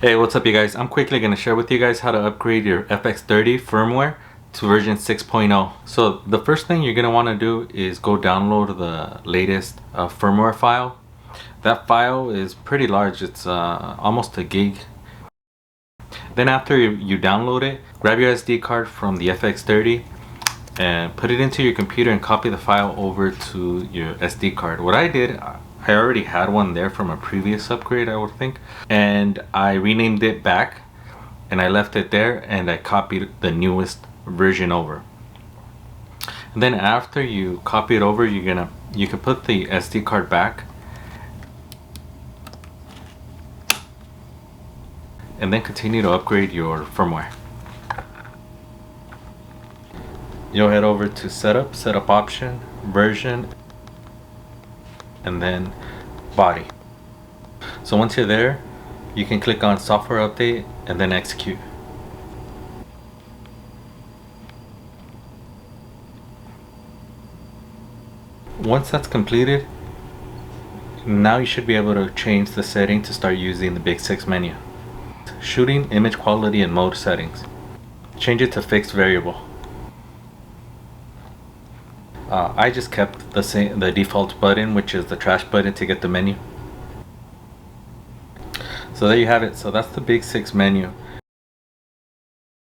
Hey, what's up you guys? I'm quickly going to share with you guys how to upgrade your FX30 firmware to version 6.0. So the first thing you're going to want to do is go download the latest firmware file. That file is pretty large, it's almost a gig. Then after you download it, grab your SD card from the FX30 and put it into your computer and copy the file over to your SD card. What I did, I already had one there from a previous upgrade, I would think, and I renamed it back and I left it there and I copied the newest version over. And then after you copy it over, you can put the SD card back and then continue to upgrade your firmware. You'll head over to setup option, version, and then body. So once you're there, you can click on software update and then execute. Once that's completed, now you should be able to change the setting to start using the Big 6 menu. Shooting, image quality, and mode settings. Change it to fixed variable. I just kept the default button, which is the trash button to get the menu. So there you have it. So that's the Big 6 menu.